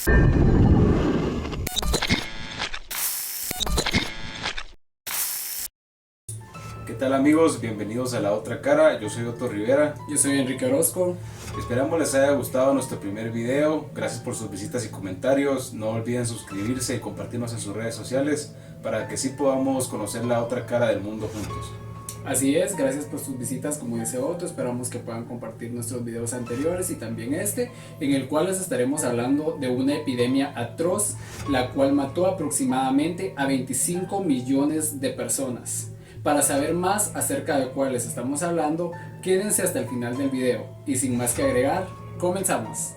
¿Qué tal amigos? Bienvenidos a La Otra Cara, yo soy Otto Rivera. Yo soy Enrique Orozco. Esperamos les haya gustado nuestro primer video, gracias por sus visitas y comentarios, no olviden suscribirse y compartirnos en sus redes sociales para que sí podamos conocer la otra cara del mundo juntos. Así es, gracias por sus visitas, como dice Otto, esperamos que puedan compartir nuestros videos anteriores y también este, en el cual les estaremos hablando de una epidemia atroz, la cual mató aproximadamente a 25 millones de personas. Para saber más acerca de cuál les estamos hablando, quédense hasta el final del video. Y sin más que agregar, comenzamos.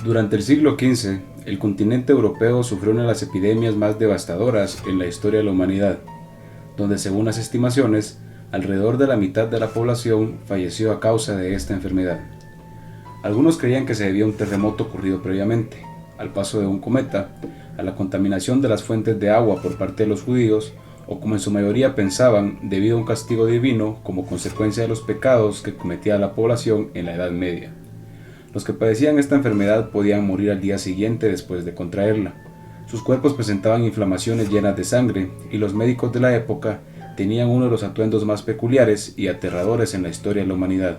Durante el siglo XV, el continente europeo sufrió una de las epidemias más devastadoras en la historia de la humanidad, donde según las estimaciones, alrededor de la mitad de la población falleció a causa de esta enfermedad. Algunos creían que se debía a un terremoto ocurrido previamente, al paso de un cometa, a la contaminación de las fuentes de agua por parte de los judíos, o como en su mayoría pensaban, debido a un castigo divino como consecuencia de los pecados que cometía la población en la Edad Media. Los que padecían esta enfermedad podían morir al día siguiente después de contraerla. Sus cuerpos presentaban inflamaciones llenas de sangre y los médicos de la época tenían uno de los atuendos más peculiares y aterradores en la historia de la humanidad,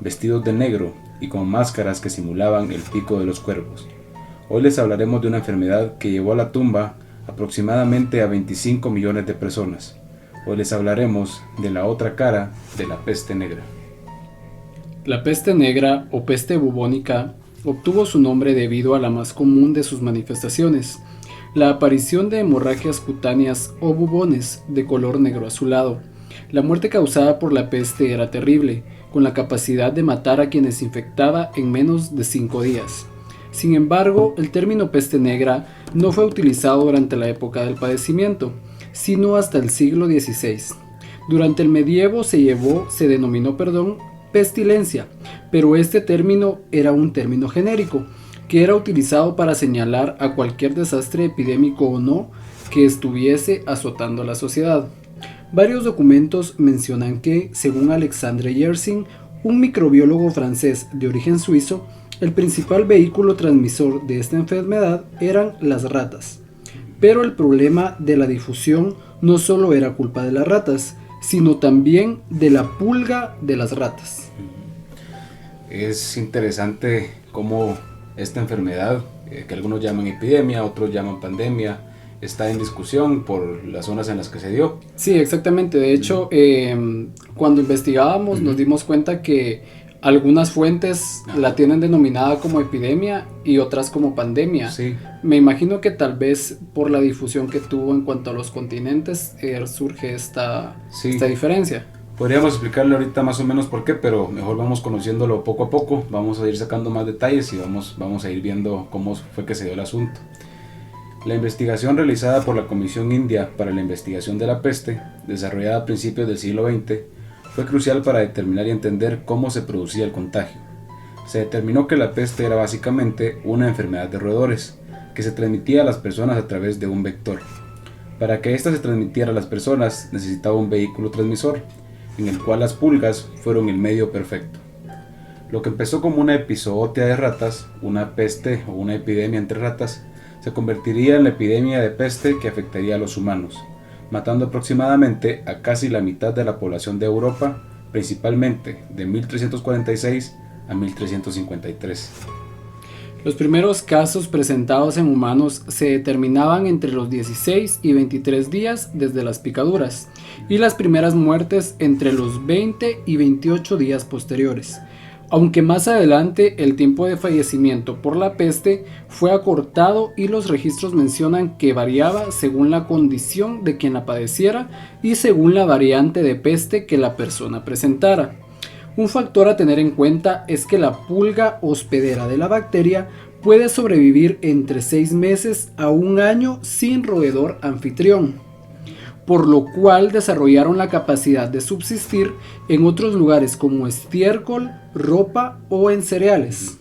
vestidos de negro y con máscaras que simulaban el pico de los cuervos. Hoy les hablaremos de una enfermedad que llevó a la tumba aproximadamente a 25 millones de personas. Hoy les hablaremos de la otra cara de la peste negra. La peste negra o peste bubónica obtuvo su nombre debido a la más común de sus manifestaciones, la aparición de hemorragias cutáneas o bubones de color negro azulado. La muerte causada por la peste era terrible, con la capacidad de matar a quienes infectaba en menos de 5 días. Sin embargo, el término peste negra no fue utilizado durante la época del padecimiento, sino hasta el siglo XVI. Durante el medievo se denominó pestilencia, pero este término era un término genérico, que era utilizado para señalar a cualquier desastre epidémico o no que estuviese azotando la sociedad. Varios documentos mencionan que, según Alexandre Yersin, un microbiólogo francés de origen suizo, el principal vehículo transmisor de esta enfermedad eran las ratas. Pero el problema de la difusión no solo era culpa de las ratas, sino también de la pulga de las ratas. Es interesante cómo esta enfermedad, que algunos llaman epidemia, otros llaman pandemia, está en discusión por las zonas en las que se dio. Sí, exactamente. De hecho, cuando investigábamos nos dimos cuenta que algunas fuentes la tienen denominada como epidemia y otras como pandemia. Sí. Me imagino que tal vez por la difusión que tuvo en cuanto a los continentes surge esta diferencia. Podríamos explicarle ahorita más o menos por qué, pero mejor vamos conociéndolo poco a poco, vamos a ir sacando más detalles y vamos a ir viendo cómo fue que se dio el asunto. La investigación realizada por la Comisión India para la Investigación de la Peste, desarrollada a principios del siglo XX, fue crucial para determinar y entender cómo se producía el contagio. Se determinó que la peste era básicamente una enfermedad de roedores, que se transmitía a las personas a través de un vector. Para que ésta se transmitiera a las personas necesitaba un vehículo transmisor, en el cual las pulgas fueron el medio perfecto. Lo que empezó como una epizootia de ratas, una peste o una epidemia entre ratas, se convertiría en la epidemia de peste que afectaría a los humanos, matando aproximadamente a casi la mitad de la población de Europa, principalmente de 1346 a 1353. Los primeros casos presentados en humanos se determinaban entre los 16 y 23 días desde las picaduras, y las primeras muertes entre los 20 y 28 días posteriores, aunque más adelante el tiempo de fallecimiento por la peste fue acortado y los registros mencionan que variaba según la condición de quien la padeciera y según la variante de peste que la persona presentara. Un factor a tener en cuenta es que la pulga hospedera de la bacteria puede sobrevivir entre 6 meses a un año sin roedor anfitrión, por lo cual desarrollaron la capacidad de subsistir en otros lugares como estiércol, ropa o en cereales.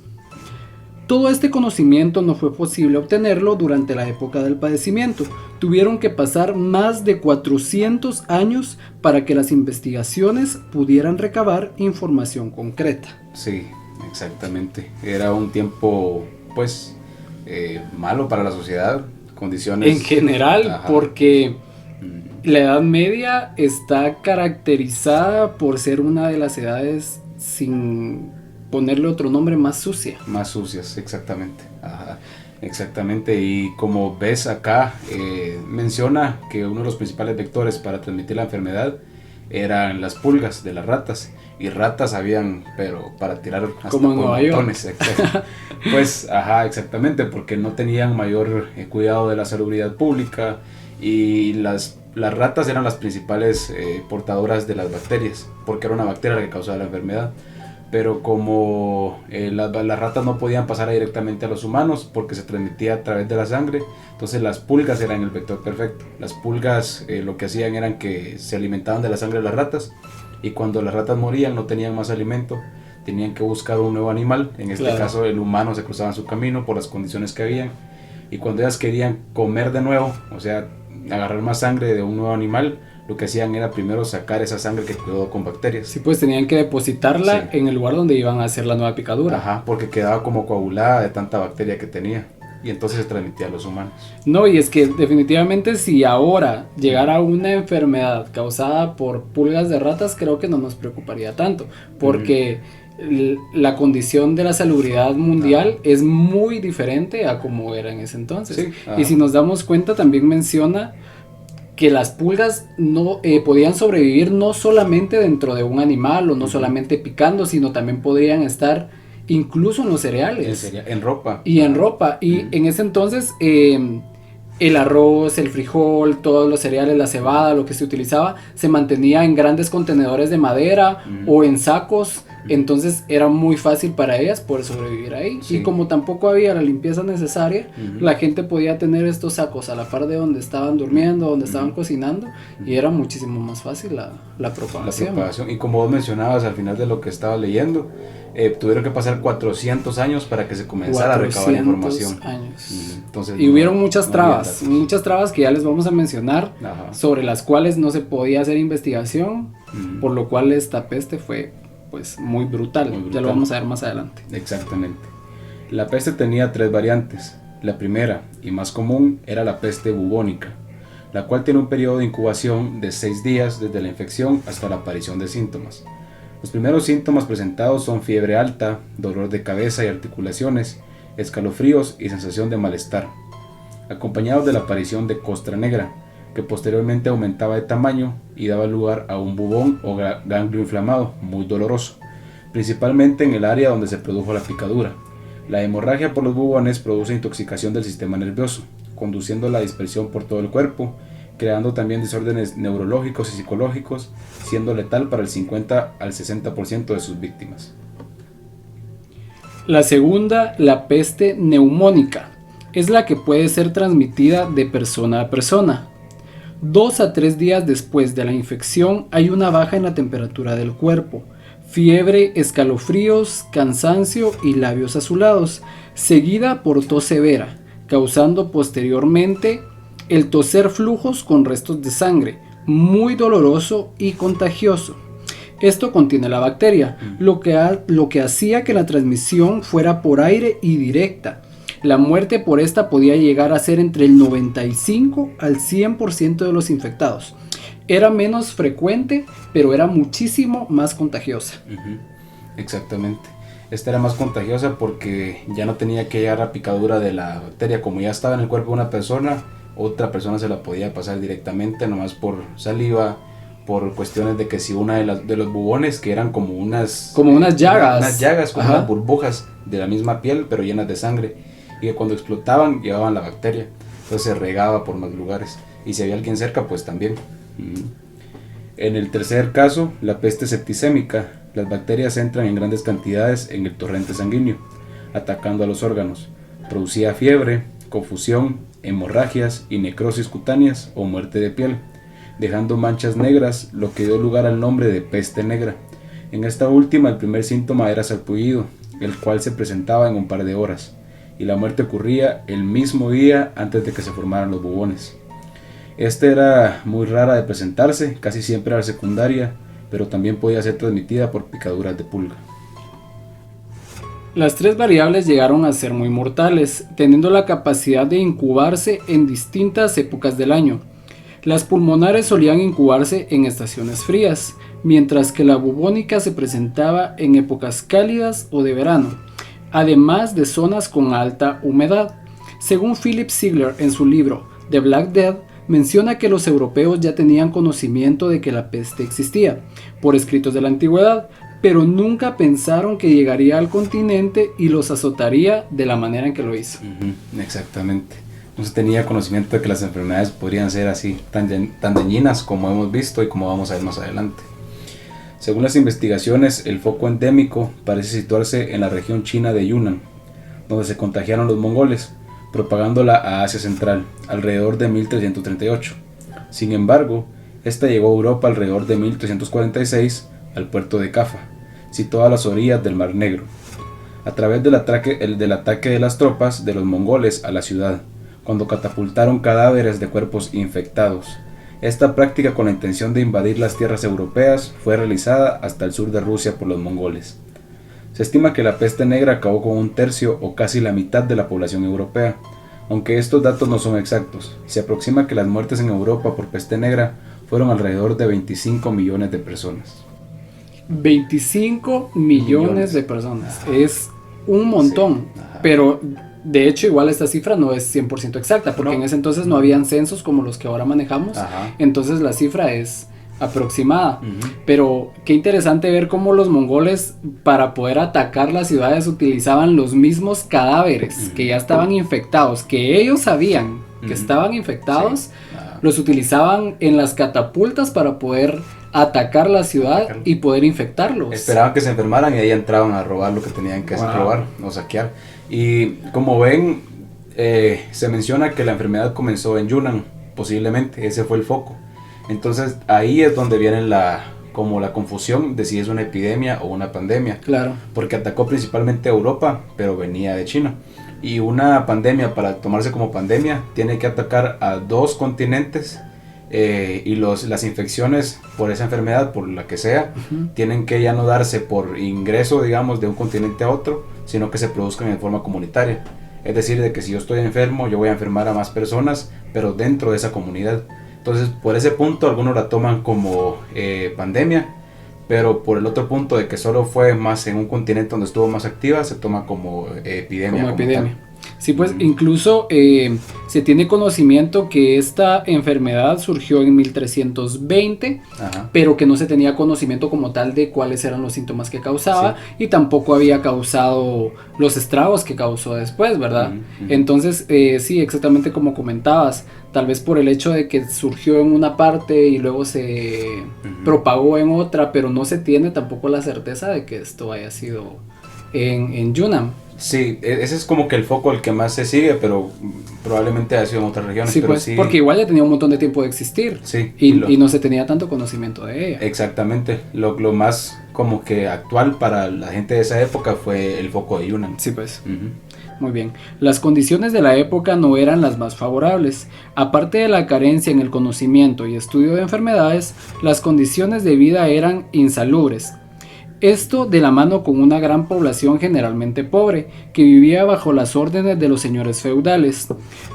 Todo este conocimiento no fue posible obtenerlo durante la época del padecimiento. Tuvieron que pasar más de 400 años para que las investigaciones pudieran recabar información concreta. Sí, exactamente. Era un tiempo, pues, malo para la sociedad, condiciones... En general, Ajá. porque la Edad Media está caracterizada por ser una de las edades, sin ponerle otro nombre, más sucia. Más sucias, exactamente. Ajá, exactamente. Y como ves acá, menciona que uno de los principales vectores para transmitir la enfermedad eran las pulgas de las ratas. Y ratas habían, pero para tirar hasta como en por Nueva montones. Pues, ajá, exactamente, porque no tenían mayor cuidado de la salubridad pública. Y las ratas eran las principales portadoras de las bacterias, porque era una bacteria la que causaba la enfermedad. Pero como las ratas no podían pasar directamente a los humanos porque se transmitía a través de la sangre, entonces las pulgas eran el vector perfecto. Las pulgas lo que hacían eran que se alimentaban de la sangre de las ratas, y cuando las ratas morían no tenían más alimento, tenían que buscar un nuevo animal. En este caso el humano se cruzaba en su camino por las condiciones que habían, y cuando ellas querían comer de nuevo, o sea, agarrar más sangre de un nuevo animal, lo que hacían era primero sacar esa sangre que quedó con bacterias. Sí, pues tenían que depositarla en el lugar donde iban a hacer la nueva picadura. Ajá, porque quedaba como coagulada de tanta bacteria que tenía, y entonces se transmitía a los humanos. No, y es que definitivamente si ahora llegara una enfermedad causada por pulgas de ratas, creo que no nos preocuparía tanto, porque la condición de la salubridad mundial es muy diferente a como era en ese entonces. Sí, y si nos damos cuenta, también menciona que las pulgas no podían sobrevivir no solamente dentro de un animal o no solamente picando, sino también podrían estar incluso en los cereales. En ropa. Y en ropa. Y en ese entonces el arroz, el frijol, todos los cereales, la cebada, lo que se utilizaba, se mantenía en grandes contenedores de madera o en sacos. Entonces era muy fácil para ellas poder sobrevivir ahí. Sí. Y como tampoco había la limpieza necesaria, la gente podía tener estos sacos a la par de donde estaban durmiendo, donde estaban cocinando, y era muchísimo más fácil la propagación. Y como vos mencionabas al final de lo que estaba leyendo, tuvieron que pasar 400 años para que se comenzara a recabar información. Entonces, y hubieron muchas trabas que ya les vamos a mencionar, sobre las cuales no se podía hacer investigación, por lo cual esta peste fue pues muy brutal. Ya lo vamos a ver más adelante. Exactamente. La peste tenía 3 variantes. La primera y más común era la peste bubónica, la cual tiene un periodo de incubación de 6 días desde la infección hasta la aparición de síntomas. Los primeros síntomas presentados son fiebre alta, dolor de cabeza y articulaciones, escalofríos y sensación de malestar, acompañados de la aparición de costra negra, que posteriormente aumentaba de tamaño y daba lugar a un bubón o ganglio inflamado, muy doloroso, principalmente en el área donde se produjo la picadura. La hemorragia por los bubones produce intoxicación del sistema nervioso, conduciendo a la dispersión por todo el cuerpo, creando también desórdenes neurológicos y psicológicos, siendo letal para el 50 al 60% de sus víctimas. La segunda, la peste neumónica, es la que puede ser transmitida de persona a persona. 2 a 3 días después de la infección hay una baja en la temperatura del cuerpo, fiebre, escalofríos, cansancio y labios azulados, seguida por tos severa, causando posteriormente el toser flujos con restos de sangre, muy doloroso y contagioso. Esto contiene la bacteria, lo que hacía que la transmisión fuera por aire y directa. La muerte por esta podía llegar a ser entre el 95 al 100% de los infectados. Era menos frecuente, pero era muchísimo más contagiosa. Exactamente. Esta era más contagiosa porque ya no tenía que llegar la picadura de la bacteria. Como ya estaba en el cuerpo de una persona, otra persona se la podía pasar directamente, nomás por saliva, por cuestiones de que si una de los bubones, que eran como unas llagas, como unas burbujas de la misma piel, pero llenas de sangre, y que cuando explotaban llevaban la bacteria, entonces se regaba por más lugares, y si había alguien cerca pues también. En el tercer caso, la peste septicémica, las bacterias entran en grandes cantidades en el torrente sanguíneo, atacando a los órganos. Producía fiebre, confusión, hemorragias y necrosis cutáneas o muerte de piel, dejando manchas negras, lo que dio lugar al nombre de peste negra. En esta última, el primer síntoma era sarpullido, el cual se presentaba en un par de horas, y la muerte ocurría el mismo día antes de que se formaran los bubones. Esta era muy rara de presentarse, casi siempre era secundaria, pero también podía ser transmitida por picaduras de pulga. Las tres variables llegaron a ser muy mortales, teniendo la capacidad de incubarse en distintas épocas del año. Las pulmonares solían incubarse en estaciones frías, mientras que la bubónica se presentaba en épocas cálidas o de verano, además de zonas con alta humedad. Según Philip Ziegler en su libro The Black Death, menciona que los europeos ya tenían conocimiento de que la peste existía, por escritos de la antigüedad, pero nunca pensaron que llegaría al continente y los azotaría de la manera en que lo hizo. Exactamente. No se tenía conocimiento de que las enfermedades podrían ser así, tan dañinas como hemos visto y como vamos a ver más adelante. Según las investigaciones, el foco endémico parece situarse en la región china de Yunnan, donde se contagiaron los mongoles, propagándola a Asia Central, alrededor de 1338. Sin embargo, esta llegó a Europa alrededor de 1346 al puerto de Cafa, situado a las orillas del Mar Negro, a través del ataque de las tropas de los mongoles a la ciudad, cuando catapultaron cadáveres de cuerpos infectados. Esta práctica, con la intención de invadir las tierras europeas, fue realizada hasta el sur de Rusia por los mongoles. Se estima que la peste negra acabó con un tercio o casi la mitad de la población europea, aunque estos datos no son exactos. Se aproxima que las muertes en Europa por peste negra fueron alrededor de 25 millones de personas. 25 millones de personas. Ajá. Es un montón, sí. Pero de hecho igual esta cifra no es 100% exacta, porque en ese entonces no habían censos como los que ahora manejamos. Ajá. Entonces la cifra es aproximada. Uh-huh. Pero qué interesante ver cómo los mongoles, para poder atacar las ciudades, utilizaban los mismos cadáveres que ya estaban infectados, que ellos sabían que estaban infectados. Sí. Los utilizaban en las catapultas para poder atacar la ciudad y poder infectarlos. Esperaban que se enfermaran y ahí entraban a robar lo que tenían que robar o saquear. Y como ven, se menciona que la enfermedad comenzó en Yunnan, posiblemente, ese fue el foco. Entonces ahí es donde viene la confusión de si es una epidemia o una pandemia. Claro. Porque atacó principalmente a Europa, pero venía de China. Y una pandemia, para tomarse como pandemia, tiene que atacar a 2 continentes, y las infecciones por esa enfermedad, por la que sea, tienen que ya no darse por ingreso, digamos, de un continente a otro, sino que se produzcan en forma comunitaria. Es decir, de que si yo estoy enfermo, yo voy a enfermar a más personas, pero dentro de esa comunidad. Entonces, por ese punto, algunos la toman como pandemia, pero por el otro punto de que solo fue más en un continente donde estuvo más activa, se toma como epidemia. Como epidemia. Sí, pues incluso se tiene conocimiento que esta enfermedad surgió en 1320, pero que no se tenía conocimiento como tal de cuáles eran los síntomas que causaba, y tampoco había causado los estragos que causó después, ¿verdad? Entonces, sí, exactamente como comentabas, tal vez por el hecho de que surgió en una parte y luego se propagó en otra, pero no se tiene tampoco la certeza de que esto haya sido en Yunnan. Sí, ese es como que el foco al que más se sigue, pero probablemente ha sido en otras regiones. Sí, pero pues, sí, porque igual ya tenía un montón de tiempo de existir. Sí, y no se tenía tanto conocimiento de ella. Exactamente, lo más como que actual para la gente de esa época fue el foco de Yunnan. Sí, pues. Muy bien. Las condiciones de la época no eran las más favorables. Aparte de la carencia en el conocimiento y estudio de enfermedades, las condiciones de vida eran insalubres. Esto de la mano con una gran población generalmente pobre, que vivía bajo las órdenes de los señores feudales.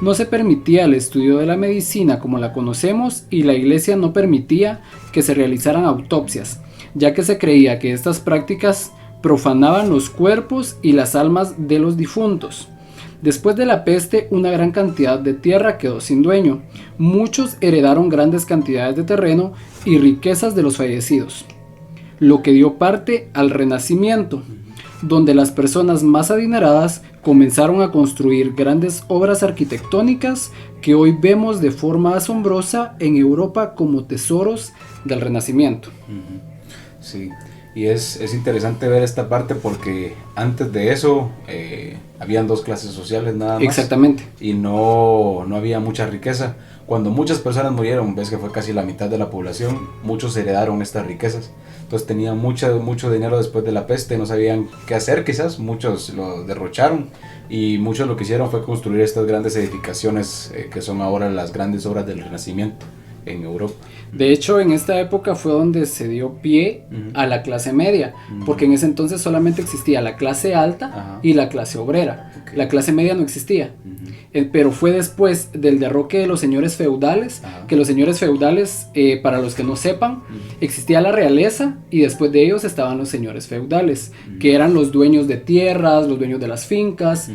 No se permitía el estudio de la medicina como la conocemos, y la iglesia no permitía que se realizaran autopsias, ya que se creía que estas prácticas profanaban los cuerpos y las almas de los difuntos. Después de la peste, una gran cantidad de tierra quedó sin dueño. Muchos heredaron grandes cantidades de terreno y riquezas de los fallecidos, lo que dio parte al Renacimiento, donde las personas más adineradas comenzaron a construir grandes obras arquitectónicas que hoy vemos de forma asombrosa en Europa como tesoros del Renacimiento. Sí, y es interesante ver esta parte porque antes de eso habían dos clases sociales nada más. Exactamente. Y no había mucha riqueza. Cuando muchas personas murieron, ves que fue casi la mitad de la población, muchos heredaron estas riquezas. Entonces tenían mucho dinero después de la peste, no sabían qué hacer quizás, muchos lo derrocharon y muchos lo que hicieron fue construir estas grandes edificaciones que son ahora las grandes obras del Renacimiento en Europa. De hecho, en esta época fue donde se dio pie a la clase media, porque en ese entonces solamente existía la clase alta y la clase obrera. Okay. La clase media no existía. Pero fue después del derroque de los señores feudales, que los señores feudales, para los que no sepan, existía la realeza y después de ellos estaban los señores feudales, que eran los dueños de tierras, los dueños de las fincas,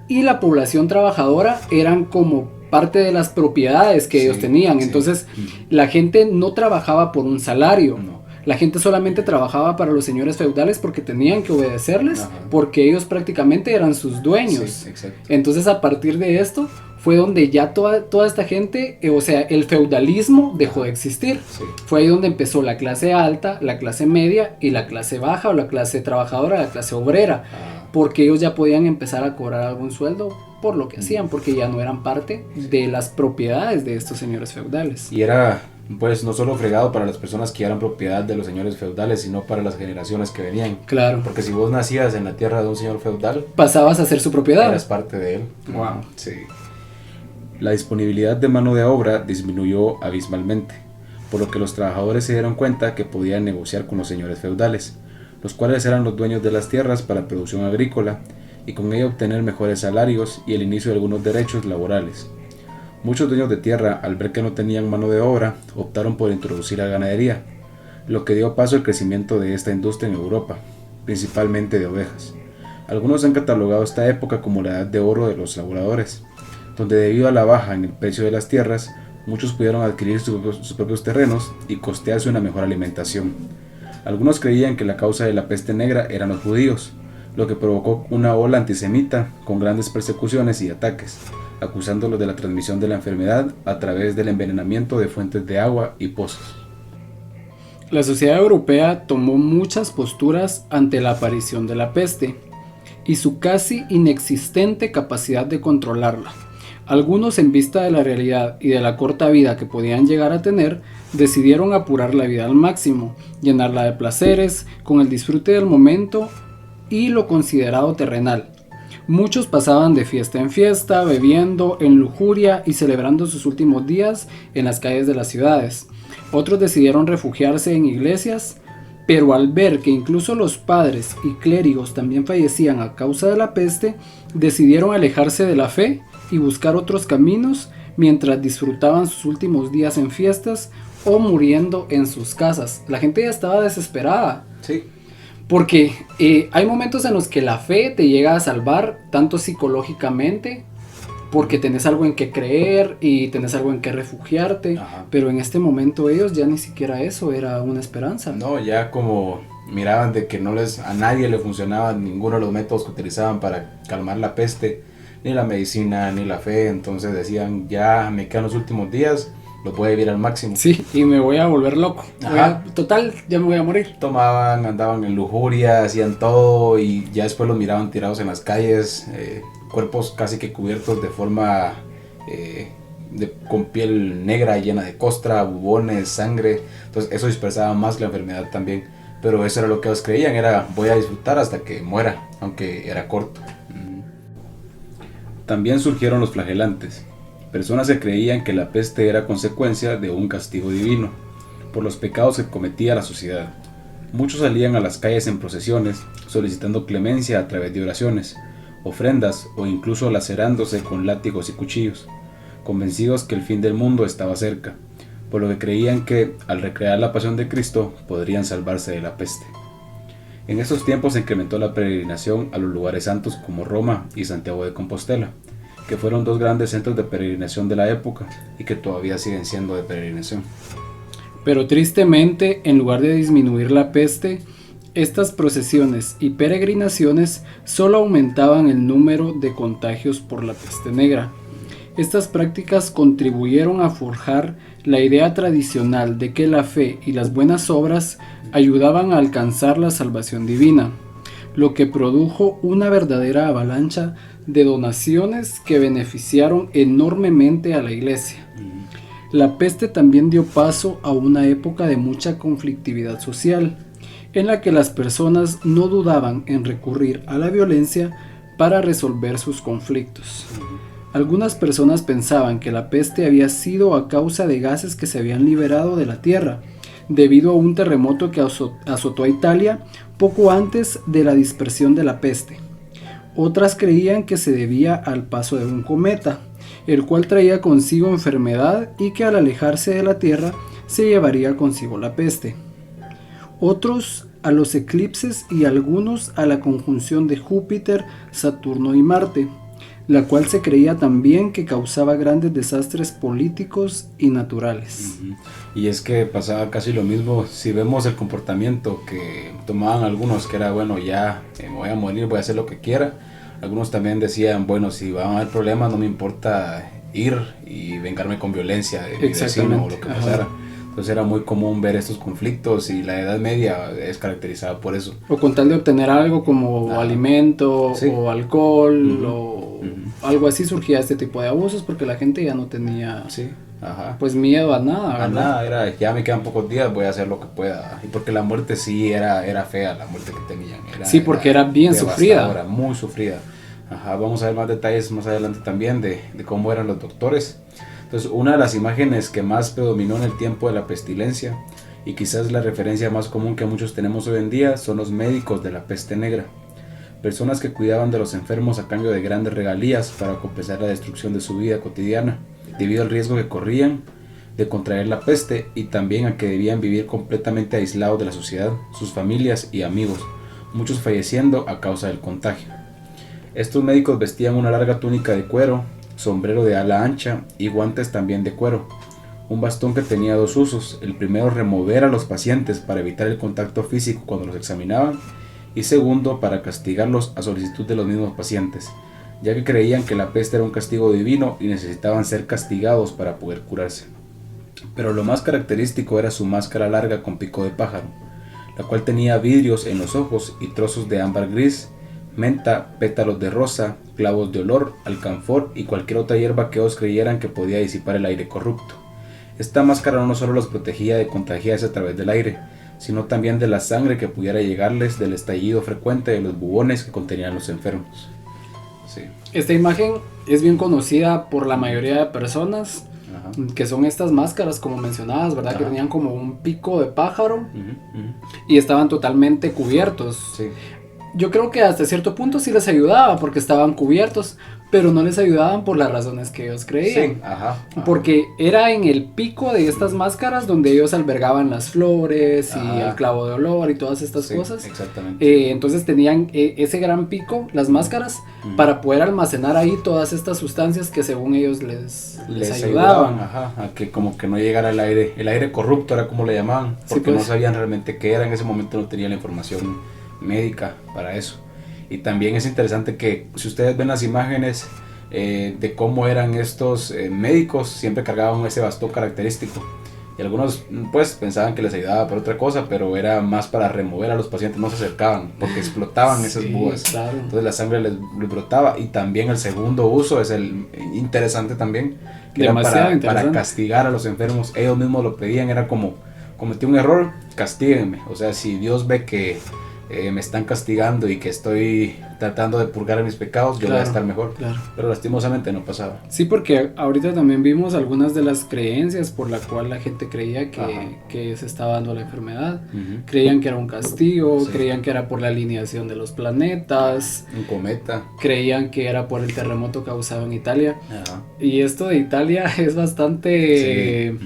y la población trabajadora eran como parte de las propiedades que ellos tenían. Entonces la gente no trabajaba por un salario, la gente solamente trabajaba para los señores feudales porque tenían que obedecerles, porque ellos prácticamente eran sus dueños. Entonces a partir de esto fue donde ya toda esta gente, o sea, el feudalismo dejó de existir. Fue ahí donde empezó la clase alta, la clase media y la clase baja, o la clase trabajadora, la clase obrera, porque ellos ya podían empezar a cobrar algún sueldo por lo que hacían, porque ya no eran parte de las propiedades de estos señores feudales. Y era pues no solo fregado para las personas que eran propiedad de los señores feudales, sino para las generaciones que venían. Claro. Porque si vos nacías en la tierra de un señor feudal, pasabas a ser su propiedad. Eras parte de él. Wow. Sí. La disponibilidad de mano de obra disminuyó abismalmente, por lo que los trabajadores se dieron cuenta que podían negociar con los señores feudales, los cuales eran los dueños de las tierras para producción agrícola, y con ello obtener mejores salarios y el inicio de algunos derechos laborales. Muchos dueños de tierra, al ver que no tenían mano de obra, optaron por introducir la ganadería, lo que dio paso al crecimiento de esta industria en Europa, principalmente de ovejas. Algunos han catalogado esta época como la edad de oro de los laboradores, donde debido a la baja en el precio de las tierras, muchos pudieron adquirir sus propios terrenos y costearse una mejor alimentación. Algunos creían que la causa de la peste negra eran los judíos, lo que provocó una ola antisemita con grandes persecuciones y ataques, acusándolos de la transmisión de la enfermedad a través del envenenamiento de fuentes de agua y pozos. La sociedad europea tomó muchas posturas ante la aparición de la peste y su casi inexistente capacidad de controlarla. Algunos, en vista de la realidad y de la corta vida que podían llegar a tener, decidieron apurar la vida al máximo, llenarla de placeres, con el disfrute del momento y lo considerado terrenal. Muchos pasaban de fiesta en fiesta, bebiendo en lujuria y celebrando sus últimos días en las calles de las ciudades. Otros decidieron refugiarse en iglesias, pero al ver que incluso los padres y clérigos también fallecían a causa de la peste, decidieron alejarse de la fe y buscar otros caminos mientras disfrutaban sus últimos días en fiestas o muriendo en sus casas. La gente ya estaba desesperada. Sí. Porque hay momentos en los que la fe te llega a salvar, tanto psicológicamente, porque tenés algo en que creer y tenés algo en que refugiarte. Pero en este momento ellos ya ni siquiera eso era una esperanza. No, ya como miraban de que a nadie le funcionaba ninguno de los métodos que utilizaban para calmar la peste, ni la medicina, ni la fe. Entonces decían, ya me quedan los últimos días, lo voy a vivir al máximo. Sí, y me voy a volver loco. Total, ya me voy a morir. Tomaban, andaban en lujuria, hacían todo y ya después los miraban tirados en las calles, cuerpos casi que cubiertos de forma con piel negra llena de costra, bubones, sangre. Entonces eso dispersaba más la enfermedad también. Pero eso era lo que ellos creían, era voy a disfrutar hasta que muera, aunque era corto. También surgieron los flagelantes. Personas que creían que la peste era consecuencia de un castigo divino, por los pecados que cometía la sociedad. Muchos salían a las calles en procesiones, solicitando clemencia a través de oraciones, ofrendas o incluso lacerándose con látigos y cuchillos, convencidos que el fin del mundo estaba cerca, por lo que creían que, al recrear la pasión de Cristo, podrían salvarse de la peste. En estos tiempos se incrementó la peregrinación a los lugares santos como Roma y Santiago de Compostela, que fueron dos grandes centros de peregrinación de la época y que todavía siguen siendo de peregrinación. Pero tristemente, en lugar de disminuir la peste, estas procesiones y peregrinaciones solo aumentaban el número de contagios por la peste negra. Estas prácticas contribuyeron a forjar la idea tradicional de que la fe y las buenas obras ayudaban a alcanzar la salvación divina, lo que produjo una verdadera avalancha de donaciones que beneficiaron enormemente a la iglesia. La peste también dio paso a una época de mucha conflictividad social, en la que las personas no dudaban en recurrir a la violencia para resolver sus conflictos. Algunas personas pensaban que la peste había sido a causa de gases que se habían liberado de la tierra, debido a un terremoto que azotó a Italia poco antes de la dispersión de la peste. Otras creían que se debía al paso de un cometa, el cual traía consigo enfermedad y que al alejarse de la tierra se llevaría consigo la peste. Otros a los eclipses y algunos a la conjunción de Júpiter, Saturno y Marte, la cual se creía también que causaba grandes desastres políticos y naturales. Y es que pasaba casi lo mismo. Si vemos el comportamiento que tomaban algunos, que era bueno, ya me voy a morir, voy a hacer lo que quiera. Algunos también decían, bueno, si van a haber problemas, no me importa ir y vengarme con violencia de mi vecino o lo que pasara. Entonces era muy común ver estos conflictos y la Edad Media es caracterizada por eso. O con tal de obtener algo como alimento, sí, o alcohol, o algo así, surgía este tipo de abusos porque la gente ya no tenía, sí, pues miedo a nada, ¿verdad? A nada, era ya me quedan pocos días, voy a hacer lo que pueda. Y porque la muerte sí era fea, la muerte que tenían. Sí, porque era bien sufrida. Muy sufrida. Vamos a ver más detalles más adelante también de cómo eran los doctores. Entonces, una de las imágenes que más predominó en el tiempo de la pestilencia, y quizás la referencia más común que muchos tenemos hoy en día, son los médicos de la peste negra. Personas que cuidaban de los enfermos a cambio de grandes regalías para compensar la destrucción de su vida cotidiana, debido al riesgo que corrían de contraer la peste y también a que debían vivir completamente aislados de la sociedad, sus familias y amigos, muchos falleciendo a causa del contagio. Estos médicos vestían una larga túnica de cuero, sombrero de ala ancha y guantes también de cuero. Un bastón que tenía dos usos: el primero, remover a los pacientes para evitar el contacto físico cuando los examinaban, y segundo, para castigarlos a solicitud de los mismos pacientes, ya que creían que la peste era un castigo divino y necesitaban ser castigados para poder curarse. Pero lo más característico era su máscara larga con pico de pájaro, la cual tenía vidrios en los ojos y trozos de ámbar gris, menta, pétalos de rosa, clavos de olor, alcanfor y cualquier otra hierba que ellos creyeran que podía disipar el aire corrupto. Esta máscara no solo los protegía de contagiarse a través del aire, sino también de la sangre que pudiera llegarles del estallido frecuente de los bubones que contenían los enfermos. Sí. Esta imagen es bien conocida por la mayoría de personas, que son estas máscaras como mencionabas, ¿verdad? Que tenían como un pico de pájaro y estaban totalmente cubiertos. Sí. Yo creo que hasta cierto punto sí les ayudaba porque estaban cubiertos, pero no les ayudaban por las razones que ellos creían. Sí, porque era en el pico de estas máscaras donde ellos albergaban las flores y el clavo de olor y todas estas cosas. Exactamente. Entonces tenían ese gran pico, las máscaras, para poder almacenar ahí todas estas sustancias que según ellos les ayudaban. A que como que no llegara el aire corrupto era como le llamaban, porque no sabían realmente qué era, en ese momento no tenían la información médica para eso. Y también es interesante que si ustedes ven las imágenes de cómo eran estos médicos, siempre cargaban ese bastón característico, y algunos pues pensaban que les ayudaba para otra cosa, pero era más para remover a los pacientes, no se acercaban porque explotaban esas búas, claro. Entonces la sangre les brotaba. Y también el segundo uso es el interesante también, que era para castigar a los enfermos. Ellos mismos lo pedían, era como: cometí un error, castíguenme. O sea, si Dios ve que me están castigando y que estoy tratando de purgar mis pecados, yo voy a estar mejor. Claro. Pero lastimosamente no pasaba. Sí, porque ahorita también vimos algunas de las creencias por la cual la gente creía que se estaba dando la enfermedad. Creían que era un castigo, creían que era por la alineación de los planetas, un cometa, creían que era por el terremoto causado en Italia. Y esto de Italia es bastante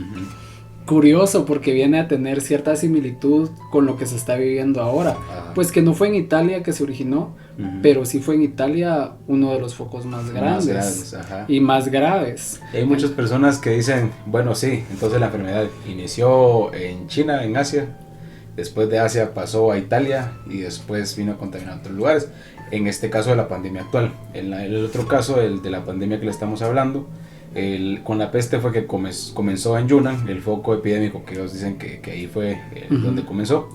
curioso, porque viene a tener cierta similitud con lo que se está viviendo ahora. Pues que no fue en Italia que se originó, pero sí fue en Italia uno de los focos más grandes y más graves. Y hay muchas personas que dicen, bueno, sí, entonces la enfermedad inició en China, en Asia, después de Asia pasó a Italia y después vino a contaminar otros lugares. En este caso de la pandemia actual. En el otro caso, el de la pandemia que le estamos hablando, Con la peste fue que comenzó en Yunnan, el foco epidémico que ellos dicen que ahí fue donde comenzó.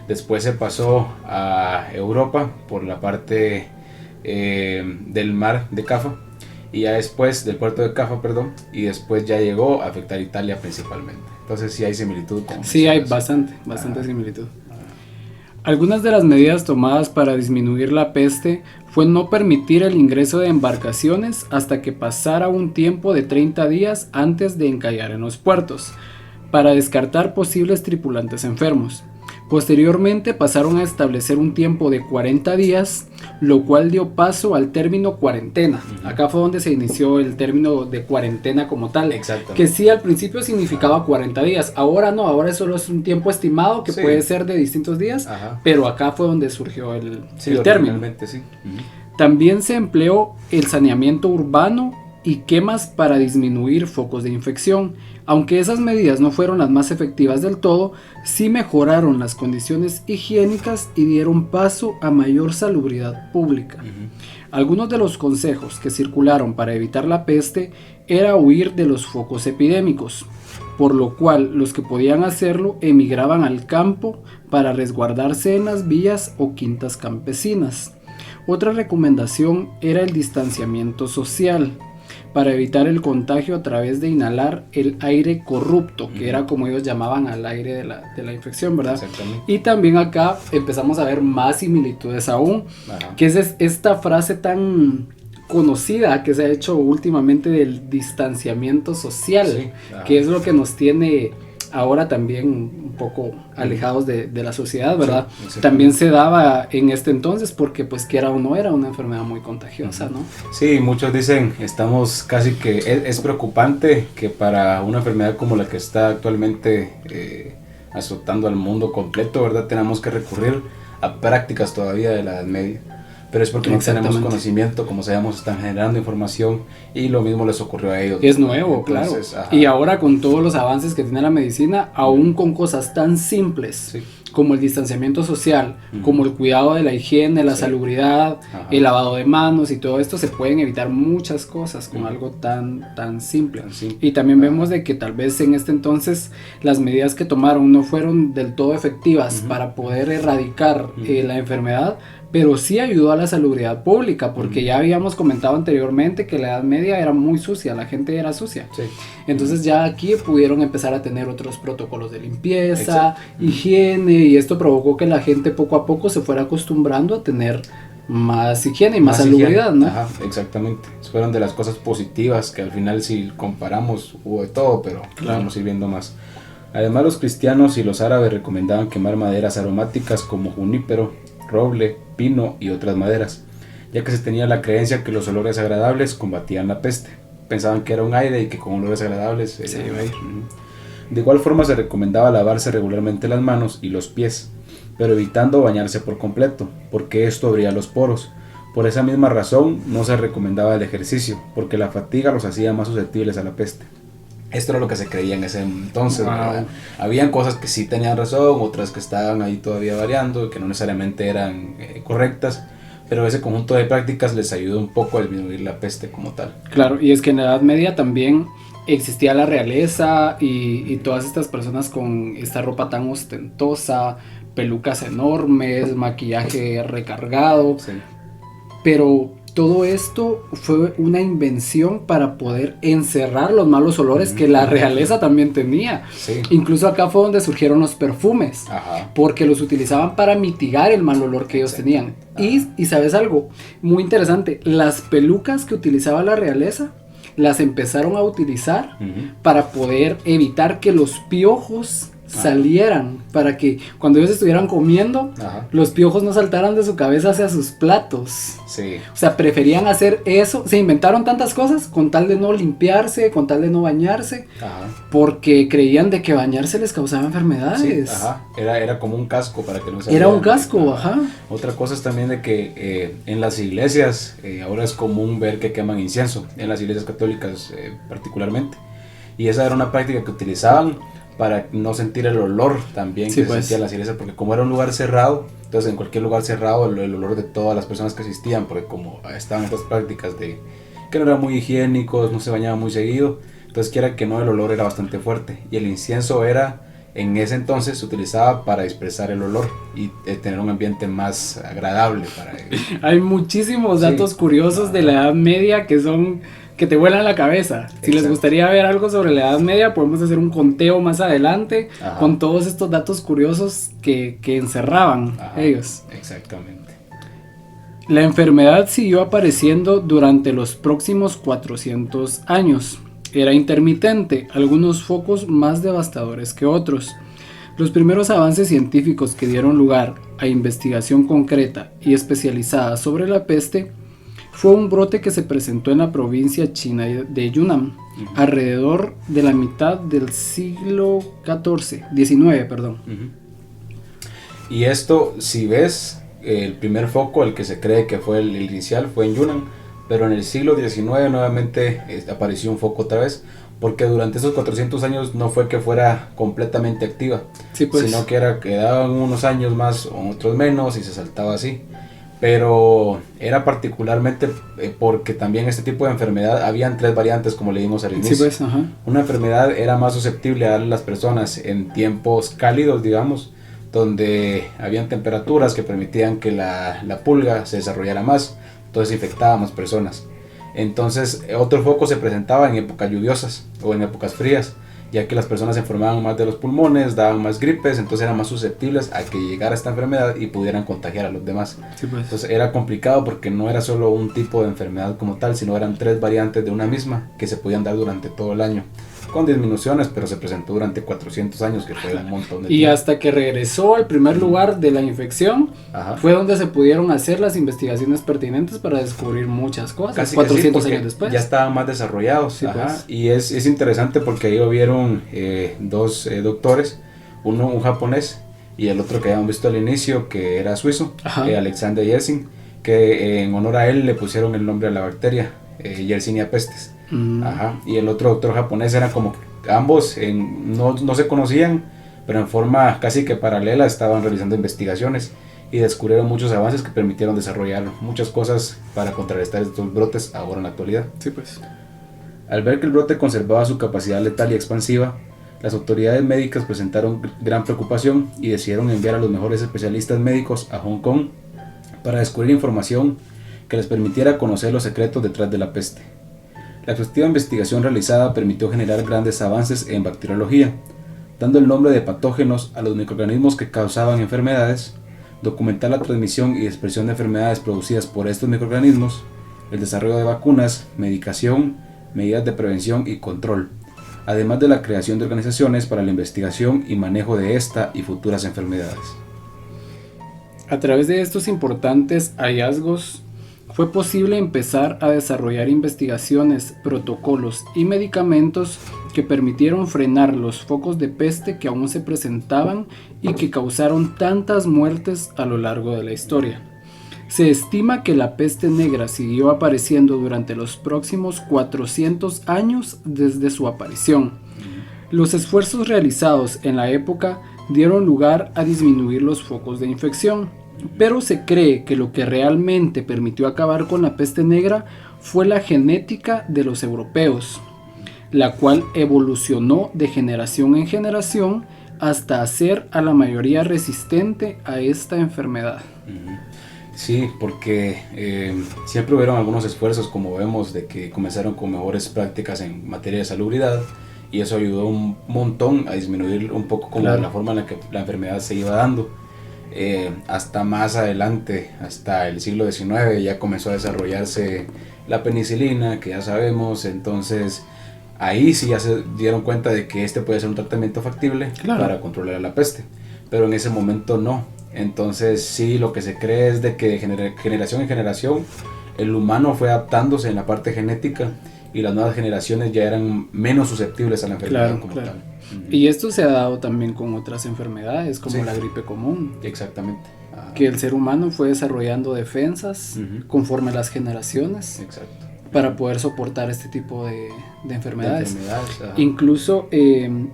Después se pasó a Europa por la parte del mar de Cafa, y ya después del puerto de Cafa, perdón, y después ya llegó a afectar a Italia principalmente. Entonces sí hay similitud. Sí, hay bastante similitud. Algunas de las medidas tomadas para disminuir la peste fue no permitir el ingreso de embarcaciones hasta que pasara un tiempo de 30 días antes de encallar en los puertos, para descartar posibles tripulantes enfermos. Posteriormente pasaron a establecer un tiempo de 40 días, lo cual dio paso al término cuarentena. Acá fue donde se inició el término de cuarentena como tal, que sí al principio significaba 40 días, ahora no, ahora solo es un tiempo estimado que puede ser de distintos días, pero acá fue donde surgió el término. Sí. También se empleó el saneamiento urbano y quemas para disminuir focos de infección. Aunque esas medidas no fueron las más efectivas del todo, sí mejoraron las condiciones higiénicas y dieron paso a mayor salubridad pública. Algunos de los consejos que circularon para evitar la peste era huir de los focos epidémicos, por lo cual los que podían hacerlo emigraban al campo para resguardarse en las villas o quintas campesinas. Otra recomendación era el distanciamiento social, para evitar el contagio a través de inhalar el aire corrupto, que era como ellos llamaban al aire de la infección, ¿verdad? Exactamente. Y también acá empezamos a ver más similitudes aún, que es esta frase tan conocida que se ha hecho últimamente del distanciamiento social, que es lo que nos tiene ahora también un poco alejados de la sociedad, ¿verdad? Sí, también se daba en este entonces porque pues quiera o no era una enfermedad muy contagiosa, ¿no? Sí, muchos dicen, estamos casi que es preocupante que para una enfermedad como la que está actualmente azotando al mundo completo, ¿verdad? Tenemos que recurrir a prácticas todavía de la Edad Media. Pero es porque no tenemos conocimiento, como sabemos, están generando información y lo mismo les ocurrió a ellos. Es nuevo, entonces, claro. Y ahora con todos los avances que tiene la medicina, aún con cosas tan simples como el distanciamiento social, como el cuidado de la higiene, la salubridad, el lavado de manos y todo esto, se pueden evitar muchas cosas con algo tan simple. Y también vemos de que tal vez en este entonces las medidas que tomaron no fueron del todo efectivas para poder erradicar la enfermedad, pero sí ayudó a la salubridad pública, porque ya habíamos comentado anteriormente que la Edad Media era muy sucia, la gente era sucia. Entonces ya aquí pudieron empezar a tener otros protocolos de limpieza, higiene, y esto provocó que la gente poco a poco se fuera acostumbrando a tener más higiene y más salubridad, ¿no? Exactamente. Fueron de las cosas positivas que al final, si comparamos, hubo de todo, pero vamos a ir viendo más. Además, los cristianos y los árabes recomendaban quemar maderas aromáticas como junípero, roble, pino y otras maderas, ya que se tenía la creencia que los olores agradables combatían la peste. Pensaban que era un aire y que con olores agradables se iba a ir. De igual forma se recomendaba lavarse regularmente las manos y los pies, pero evitando bañarse por completo, porque esto abría los poros. Por esa misma razón no se recomendaba el ejercicio, porque la fatiga los hacía más susceptibles a la peste. Esto era lo que se creía en ese entonces, ¿verdad? Habían cosas que sí tenían razón, otras que estaban ahí todavía variando, que no necesariamente eran correctas, pero ese conjunto de prácticas les ayudó un poco a disminuir la peste como tal. Claro, y es que en la Edad Media también existía la realeza y todas estas personas con esta ropa tan ostentosa, pelucas enormes, maquillaje recargado, pero todo esto fue una invención para poder encerrar los malos olores que la realeza también tenía. Incluso acá fue donde surgieron los perfumes, porque los utilizaban para mitigar el mal olor que ellos tenían. Y ¿sabes algo? Muy interesante, las pelucas que utilizaba la realeza las empezaron a utilizar para poder evitar que los piojos salieran, para que cuando ellos estuvieran comiendo los piojos no saltaran de su cabeza hacia sus platos. O sea, preferían hacer eso, se inventaron tantas cosas con tal de no limpiarse, con tal de no bañarse, porque creían de que bañarse les causaba enfermedades. Era como un casco para que no se era un casco. Otra cosa es también de que en las iglesias ahora es común ver que queman incienso, en las iglesias católicas particularmente, y esa era una práctica que utilizaban para no sentir el olor también que se sentía en las iglesias, porque como era un lugar cerrado, entonces en cualquier lugar cerrado el olor de todas las personas que asistían, porque como estaban estas prácticas de que no eran muy higiénicos, no se bañaban muy seguido, entonces quiera que no, el olor era bastante fuerte, y el incienso era, en ese entonces, se utilizaba para expresar el olor y tener un ambiente más agradable para ellos. Hay muchísimos datos curiosos de la Edad Media que te vuelan la cabeza. Si les gustaría ver algo sobre la Edad Media, podemos hacer un conteo más adelante con todos estos datos curiosos que encerraban ellos. Exactamente. La enfermedad siguió apareciendo durante los próximos 400 años. Era intermitente, algunos focos más devastadores que otros. Los primeros avances científicos que dieron lugar a investigación concreta y especializada sobre la peste fue un brote que se presentó en la provincia china de Yunnan, alrededor de la mitad del siglo XIX. Y esto, si ves, el primer foco, el que se cree que fue el inicial, fue en Yunnan, pero en el siglo XIX nuevamente apareció un foco otra vez, porque durante esos 400 años no fue que fuera completamente activa, sino que quedaban unos años más o otros menos y se saltaba así. Pero era particularmente porque también este tipo de enfermedad, habían 3 variantes como leímos al inicio. Una enfermedad era más susceptible a darle a las personas en tiempos cálidos, digamos, donde habían temperaturas que permitían que la pulga se desarrollara más, entonces infectaba a más personas. Entonces otro foco se presentaba en épocas lluviosas o en épocas frías, ya que las personas se enfermaban más de los pulmones, daban más gripes, entonces eran más susceptibles a que llegara esta enfermedad y pudieran contagiar a los demás. Entonces era complicado porque no era solo un tipo de enfermedad como tal, sino eran 3 variantes de una misma que se podían dar durante todo el año, con disminuciones, pero se presentó durante 400 años, que fue un montón de tiempo. Y hasta que regresó al primer lugar de la infección, fue donde se pudieron hacer las investigaciones pertinentes para descubrir muchas cosas. Casi 400 años después. Ya estaban más desarrollados. Y es interesante porque ahí lo vieron 2 doctores, uno un japonés y el otro que habíamos visto al inicio, que era suizo, Alexander Yersin, que en honor a él le pusieron el nombre a la bacteria, Yersinia pestis. Y el otro doctor japonés, eran como ambos no se conocían, pero en forma casi que paralela estaban realizando investigaciones y descubrieron muchos avances que permitieron desarrollar muchas cosas para contrarrestar estos brotes ahora en la actualidad. Al ver que el brote conservaba su capacidad letal y expansiva, las autoridades médicas presentaron gran preocupación y decidieron enviar a los mejores especialistas médicos a Hong Kong para descubrir información que les permitiera conocer los secretos detrás de la peste. La exhaustiva investigación realizada permitió generar grandes avances en bacteriología, dando el nombre de patógenos a los microorganismos que causaban enfermedades, documentar la transmisión y dispersión de enfermedades producidas por estos microorganismos, el desarrollo de vacunas, medicación, medidas de prevención y control, además de la creación de organizaciones para la investigación y manejo de esta y futuras enfermedades. A través de estos importantes hallazgos, fue posible empezar a desarrollar investigaciones, protocolos y medicamentos que permitieron frenar los focos de peste que aún se presentaban y que causaron tantas muertes a lo largo de la historia. Se estima que la peste negra siguió apareciendo durante los próximos 400 años desde su aparición. Los esfuerzos realizados en la época dieron lugar a disminuir los focos de infección, pero se cree que lo que realmente permitió acabar con la peste negra fue la genética de los europeos, la cual evolucionó de generación en generación hasta hacer a la mayoría resistente a esta enfermedad. Sí, porque siempre hubieron algunos esfuerzos, como vemos, de que comenzaron con mejores prácticas en materia de salubridad, y eso ayudó un montón a disminuir un poco como la forma en la que la enfermedad se iba dando. Hasta más adelante, hasta el siglo XIX, ya comenzó a desarrollarse la penicilina, que ya sabemos. Entonces ahí sí ya se dieron cuenta de que este puede ser un tratamiento factible para controlar la peste, pero en ese momento no. Entonces sí, lo que se cree es de que de generación en generación el humano fue adaptándose en la parte genética, y las nuevas generaciones ya eran menos susceptibles a la enfermedad como tal. Y esto se ha dado también con otras enfermedades como la gripe común. Exactamente. Que el ser humano fue desarrollando defensas conforme a las generaciones para poder soportar este tipo de enfermedades. Incluso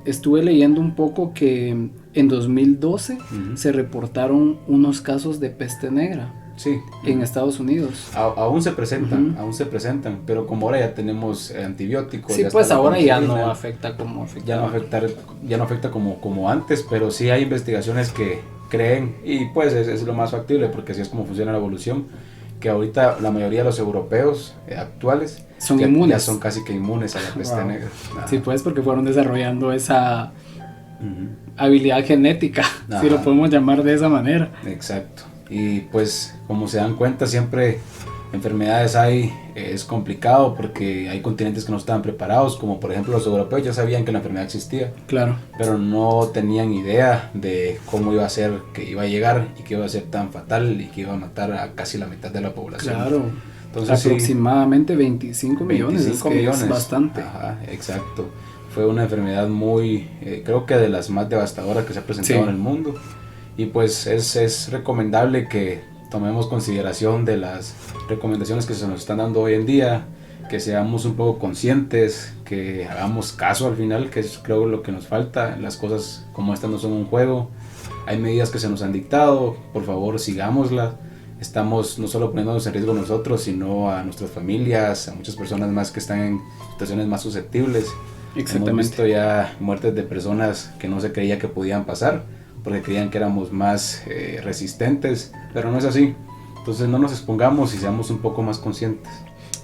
estuve leyendo un poco que en 2012 se reportaron unos casos de peste negra Sí. en Estados Unidos. Aún se presentan, pero como ahora ya tenemos antibióticos. Sí, ya pues está la ahora ya penicilina, no afecta como afectaba. ya no afecta como antes, pero sí hay investigaciones que creen, y pues es lo más factible, porque así es como funciona la evolución, que ahorita la mayoría de los europeos actuales son ya inmunes. son casi que inmunes a la peste Wow. negra. Sí, pues porque fueron desarrollando esa Ujú. habilidad genética, si lo podemos llamar de esa manera. Exacto. Y pues como se dan cuenta, siempre enfermedades hay, es complicado porque hay continentes que no estaban preparados, como por ejemplo los europeos ya sabían que la enfermedad existía, Claro. pero no tenían idea de cómo iba a ser, que iba a llegar y que iba a ser tan fatal y que iba a matar a casi la mitad de la población. Claro. Entonces, aproximadamente 25 millones, 25 es que millones. es bastante. Ajá, exacto. Fue una enfermedad muy, creo que de las más devastadoras que se ha presentado Sí. en el mundo. Y pues es recomendable que tomemos consideración de las recomendaciones que se nos están dando hoy en día, que seamos un poco conscientes, que hagamos caso al final, que es creo lo que nos falta. Las cosas como estas no son un juego, hay medidas que se nos han dictado, por favor sigámoslas. Estamos no solo poniéndonos en riesgo nosotros, sino a nuestras familias, a muchas personas más que están en situaciones más susceptibles. Exactamente. Hemos visto ya muertes de personas que no se creía que podían pasar, porque creían que éramos más resistentes, pero no es así. Entonces no nos expongamos y seamos un poco más conscientes.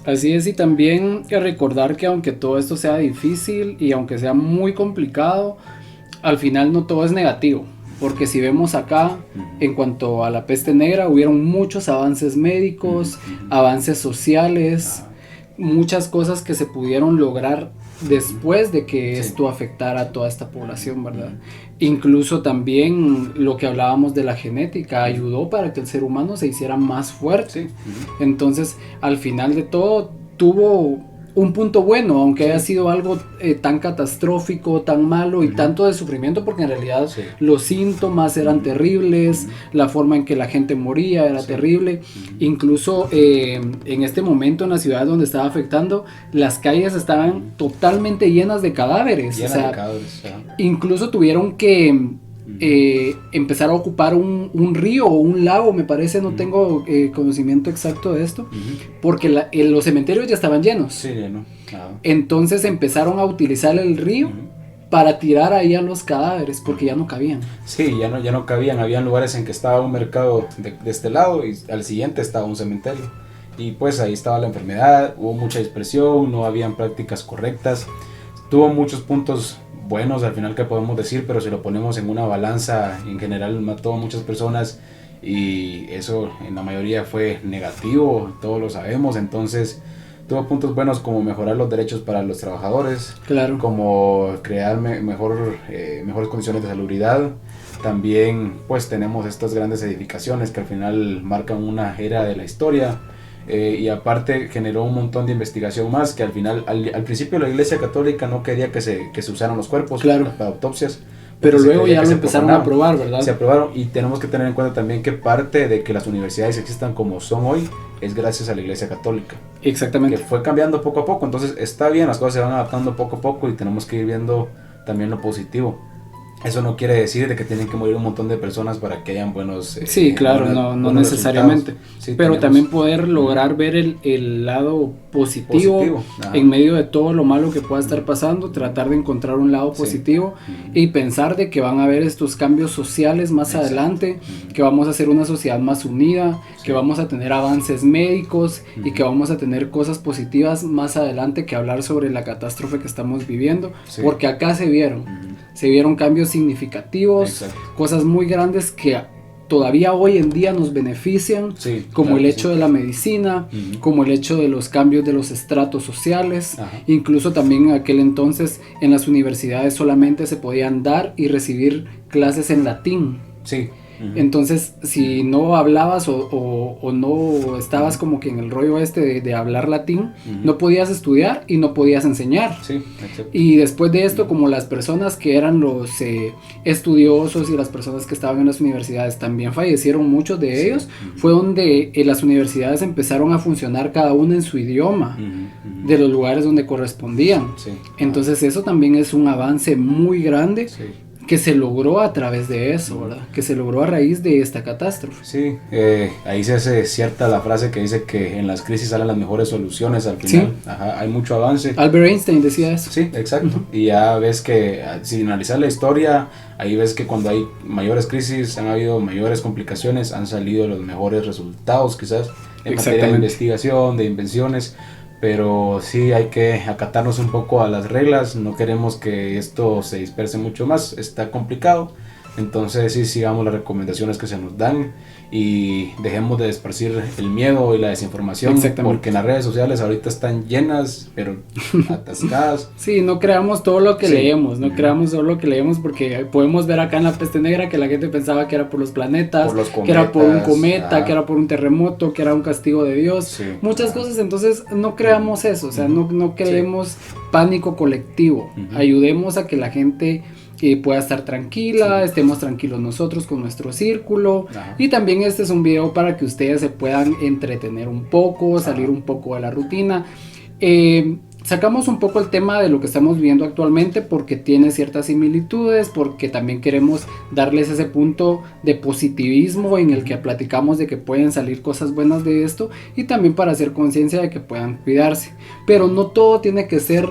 Así es, y también que recordar que aunque todo esto sea difícil y aunque sea muy complicado, al final no todo es negativo. Porque si vemos acá, en cuanto a la peste negra, hubieron muchos avances médicos, avances sociales, muchas cosas que se pudieron lograr después de que esto afectara a toda esta población, ¿verdad? Incluso también lo que hablábamos de la genética ayudó para que el ser humano se hiciera más fuerte. Entonces, al final de todo, tuvo un punto bueno, aunque haya sido algo tan catastrófico, tan malo y tanto de sufrimiento, porque en realidad los síntomas eran terribles, la forma en que la gente moría era terrible. Incluso en este momento en la ciudad donde estaba afectando, las calles estaban totalmente llenas de cadáveres. Incluso tuvieron que empezar a ocupar un río o un lago, me parece, no tengo conocimiento exacto de esto, porque los cementerios ya estaban llenos. Entonces empezaron a utilizar el río para tirar ahí a los cadáveres, porque ya no cabían. Sí, ya no cabían, habían lugares en que estaba un mercado de este lado y al siguiente estaba un cementerio. Y pues ahí estaba la enfermedad, hubo mucha dispersión, no habían prácticas correctas, tuvo muchos puntos buenos al final que podemos decir, pero si lo ponemos en una balanza, en general mató a muchas personas y eso en la mayoría fue negativo, todos lo sabemos. Entonces tuvo puntos buenos como mejorar los derechos para los trabajadores, como crear mejores condiciones de salubridad. También pues tenemos estas grandes edificaciones que al final marcan una era de la historia. Y aparte generó un montón de investigación más, que al final, al principio la Iglesia Católica no quería que se usaran los cuerpos para autopsias, pero luego ya lo empezaron a aprobar, ¿verdad? Se aprobaron, y tenemos que tener en cuenta también que parte de que las universidades existan como son hoy es gracias a la Iglesia Católica. Exactamente. Que fue cambiando poco a poco, entonces está bien, las cosas se van adaptando poco a poco y tenemos que ir viendo también lo positivo. Eso no quiere decir de que tienen que morir un montón de personas para que hayan buenos sí, claro, no necesariamente, sí, pero también poder lograr ver el lado positivo en medio de todo lo malo que pueda estar pasando, tratar de encontrar un lado positivo y pensar de que van a haber estos cambios sociales más adelante, que vamos a ser una sociedad más unida, que vamos a tener avances médicos y que vamos a tener cosas positivas más adelante que hablar sobre la catástrofe que estamos viviendo, porque acá se vieron cambios significativos, cosas muy grandes que todavía hoy en día nos benefician, como el hecho de la medicina, como el hecho de los cambios de los estratos sociales. Incluso también en aquel entonces en las universidades solamente se podían dar y recibir clases en latín. Entonces, si no hablabas o no estabas como que en el rollo de hablar latín, no podías estudiar y no podías enseñar. Y después de esto, como las personas que eran los estudiosos y las personas que estaban en las universidades también fallecieron, muchos de ellos, fue donde las universidades empezaron a funcionar cada una en su idioma, de los lugares donde correspondían. Entonces eso también es un avance muy grande, que se logró a través de eso, ¿verdad? Que se logró a raíz de esta catástrofe. Sí, ahí se hace cierta la frase que dice que en las crisis salen las mejores soluciones al final. Sí. Ajá, hay mucho avance. Albert Einstein decía eso. Sí, exacto. Y ya ves que, sin analizar la historia, ahí ves que cuando hay mayores crisis, han habido mayores complicaciones, han salido los mejores resultados quizás en materia de investigación, de invenciones. Pero sí hay que acatarnos un poco a las reglas, no queremos que esto se disperse mucho más, está complicado. Entonces sí, sigamos las recomendaciones que se nos dan y dejemos de esparcir el miedo y la desinformación, porque en las redes sociales ahorita están llenas, pero atascadas. Sí, no creamos todo lo que leemos, no creamos todo lo que leemos, porque podemos ver acá en la peste negra que la gente pensaba que era por los planetas, por los cometas, que era por un cometa, que era por un terremoto, que era un castigo de Dios, muchas cosas. Entonces no creamos eso, o sea, no creemos pánico colectivo, ayudemos a que la gente pueda estar tranquila, estemos tranquilos nosotros con nuestro círculo. Y también este es un video para que ustedes se puedan entretener un poco, salir un poco de la rutina. Sacamos un poco el tema de lo que estamos viviendo actualmente porque tiene ciertas similitudes, porque también queremos darles ese punto de positivismo en el que platicamos de que pueden salir cosas buenas de esto, y también para hacer conciencia de que puedan cuidarse, pero no todo tiene que ser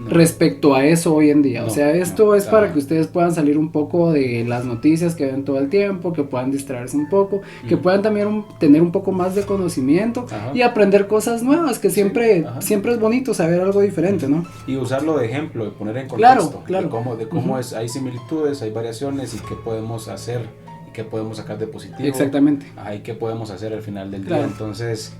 respecto a eso hoy en día. O sea, esto es para que ustedes puedan salir un poco de las noticias que ven todo el tiempo, que puedan distraerse un poco, que puedan también tener un poco más de conocimiento y aprender cosas nuevas, que siempre es bonito saber algo diferente, ¿no? Y usarlo de ejemplo, de poner en contexto, claro. de cómo es, hay similitudes, hay variaciones y qué podemos hacer y qué podemos sacar de positivo. Exactamente. Y qué podemos hacer al final del día. Entonces,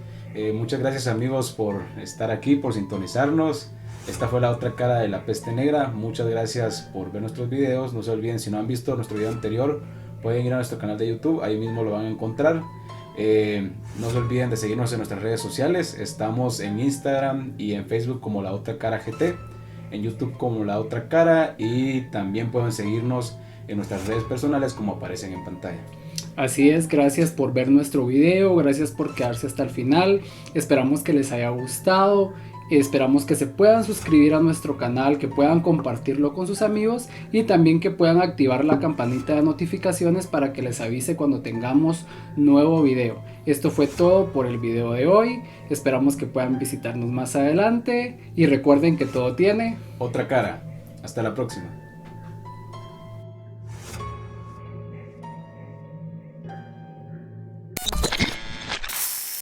muchas gracias amigos por estar aquí, por sintonizarnos. Esta fue la otra cara de la peste negra. Muchas gracias por ver nuestros videos. No se olviden, si no han visto nuestro video anterior, pueden ir a nuestro canal de YouTube, ahí mismo lo van a encontrar. No se olviden de seguirnos en nuestras redes sociales. Estamos en Instagram y en Facebook como La Otra Cara GT, en YouTube como La Otra Cara, y también pueden seguirnos en nuestras redes personales como aparecen en pantalla. Así es, gracias por ver nuestro video, gracias por quedarse hasta el final. Esperamos que les haya gustado. Esperamos que se puedan suscribir a nuestro canal, que puedan compartirlo con sus amigos y también que puedan activar la campanita de notificaciones para que les avise cuando tengamos nuevo video. Esto fue todo por el video de hoy. Esperamos que puedan visitarnos más adelante y recuerden que todo tiene otra cara. Hasta la próxima.